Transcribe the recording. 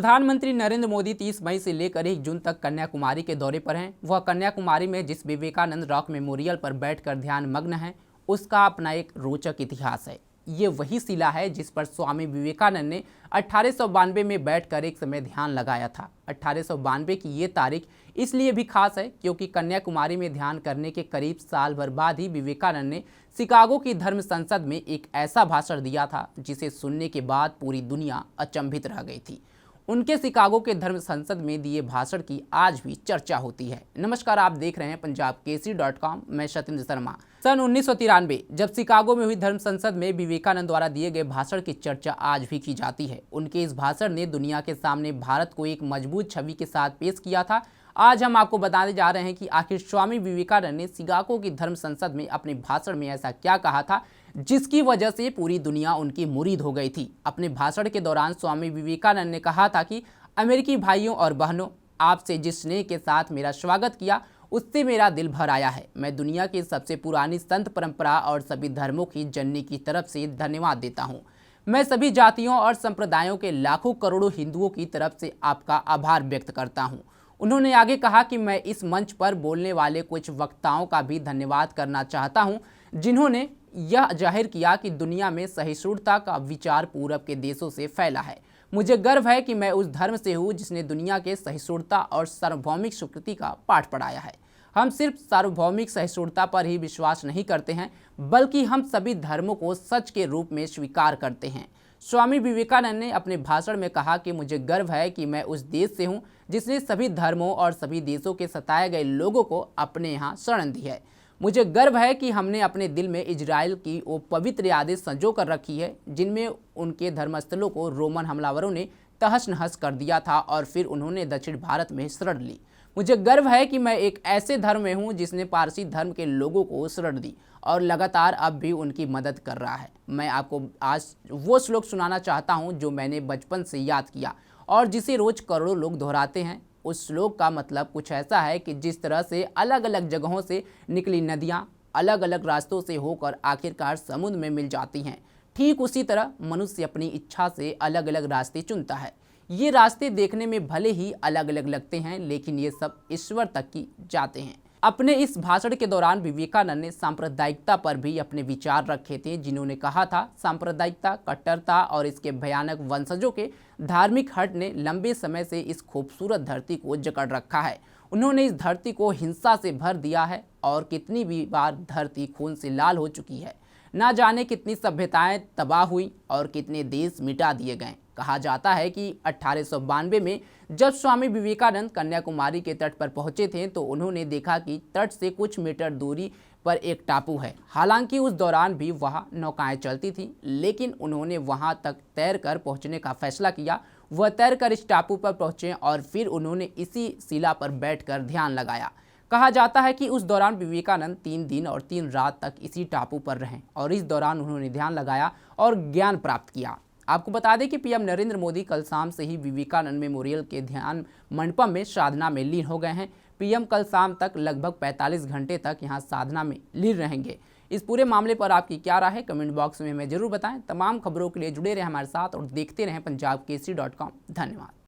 प्रधानमंत्री नरेंद्र मोदी 30 मई से लेकर 1 जून तक कन्याकुमारी के दौरे पर हैं। वह कन्याकुमारी में जिस विवेकानंद रॉक मेमोरियल पर बैठकर ध्यान मग्न हैं, उसका अपना एक रोचक इतिहास है। ये वही शिला है जिस पर स्वामी विवेकानंद ने 1892 में बैठकर एक समय ध्यान लगाया था। 1892 की ये तारीख इसलिए भी खास है क्योंकि कन्याकुमारी में ध्यान करने के करीब साल भर बाद ही विवेकानंद ने शिकागो की धर्म संसद में एक ऐसा भाषण दिया था जिसे सुनने के बाद पूरी दुनिया अचंभित रह गई थी। उनके शिकागो के धर्म संसद में दिए भाषण की आज भी चर्चा होती है। नमस्कार, आप देख रहे हैं पंजाबकेसरी.com। मैं सत्येंद्र शर्मा। सन 1993 जब शिकागो में हुई धर्म संसद में विवेकानंद द्वारा दिए गए भाषण की चर्चा आज भी की जाती है। उनके इस भाषण ने दुनिया के सामने भारत को एक मजबूत छवि के साथ पेश किया था। आज हम आपको बताने जा रहे हैं कि आखिर स्वामी विवेकानंद ने शिकागो की धर्म संसद में अपने भाषण में ऐसा क्या कहा था जिसकी वजह से पूरी दुनिया उनकी मुरीद हो गई थी। अपने भाषण के दौरान स्वामी विवेकानंद ने कहा था कि अमेरिकी भाइयों और बहनों, आपसे जिस स्नेह के साथ मेरा स्वागत किया उससे मेरा दिल भर आया है। मैं दुनिया की सबसे पुरानी संत परंपरा और सभी धर्मों की जननी की तरफ से धन्यवाद देता हूँ। मैं सभी जातियों और संप्रदायों के लाखों करोड़ों हिंदुओं की तरफ से आपका आभार व्यक्त करता हूँ। उन्होंने आगे कहा कि मैं इस मंच पर बोलने वाले कुछ वक्ताओं का भी धन्यवाद करना चाहता हूं, जिन्होंने यह जाहिर किया कि दुनिया में सहिष्णुता का विचार पूरब के देशों से फैला है। मुझे गर्व है कि मैं उस धर्म से हूं जिसने दुनिया के सहिष्णुता और सार्वभौमिक स्वीकृति का पाठ पढ़ाया है। हम सिर्फ सार्वभौमिक सहिष्णुता पर ही विश्वास नहीं करते हैं, बल्कि हम सभी धर्मों को सच के रूप में स्वीकार करते हैं। स्वामी विवेकानंद ने अपने भाषण में कहा कि मुझे गर्व है कि मैं उस देश से हूं जिसने सभी धर्मों और सभी देशों के सताए गए लोगों को अपने यहाँ शरण दी है। मुझे गर्व है कि हमने अपने दिल में इजराइल की वो पवित्र यादें संजो कर रखी है जिनमें उनके धर्मस्थलों को रोमन हमलावरों ने तहस नहस कर दिया था और फिर उन्होंने दक्षिण भारत में शरण ली। मुझे गर्व है कि मैं एक ऐसे धर्म में हूँ जिसने पारसी धर्म के लोगों को शरण दी और लगातार अब भी उनकी मदद कर रहा है। मैं आपको आज वो श्लोक सुनाना चाहता हूँ जो मैंने बचपन से याद किया और जिसे रोज करोड़ों लोग दोहराते हैं। उस श्लोक का मतलब कुछ ऐसा है कि जिस तरह से अलग अलग जगहों से निकली नदियाँ अलग अलग रास्तों से होकर आखिरकार समुद्र में मिल जाती हैं, ठीक उसी तरह मनुष्य अपनी इच्छा से अलग अलग रास्ते चुनता है। ये रास्ते देखने में भले ही अलग अलग लगते हैं, लेकिन ये सब ईश्वर तक की जाते हैं। अपने इस भाषण के दौरान विवेकानंद ने सांप्रदायिकता पर भी अपने विचार रखे थे, जिन्होंने कहा था सांप्रदायिकता, कट्टरता और इसके भयानक वंशजों के धार्मिक हट ने लंबे समय से इस खूबसूरत धरती को जकड़ रखा है। उन्होंने इस धरती को हिंसा से भर दिया है और कितनी भी बार धरती खून से लाल हो चुकी है। ना जाने कितनी सभ्यताएं तबाह हुई और कितने देश मिटा दिए गए। कहा जाता है कि 1892 में जब स्वामी विवेकानंद कन्याकुमारी के तट पर पहुंचे थे तो उन्होंने देखा कि तट से कुछ मीटर दूरी पर एक टापू है। हालांकि उस दौरान भी वहां नौकाएं चलती थीं, लेकिन उन्होंने वहां तक तैरकर पहुंचने का फैसला किया। वह तैरकर इस टापू पर पहुंचे और फिर उन्होंने इसी शिला पर बैठकर ध्यान लगाया। कहा जाता है कि उस दौरान विवेकानंद 3 दिन और 3 रात तक इसी टापू पर रहे और इस दौरान उन्होंने ध्यान लगाया और ज्ञान प्राप्त किया। आपको बता दें कि पीएम नरेंद्र मोदी कल शाम से ही विवेकानंद मेमोरियल के ध्यान मंडपम में साधना में लीन हो गए हैं। पीएम कल शाम तक लगभग 45 घंटे तक यहां साधना में लीन रहेंगे। इस पूरे मामले पर आपकी क्या राय है, कमेंट बॉक्स में हमें जरूर बताएं। तमाम खबरों के लिए जुड़े रहें हमारे साथ और देखते रहें पंजाबकेसरी.com। धन्यवाद।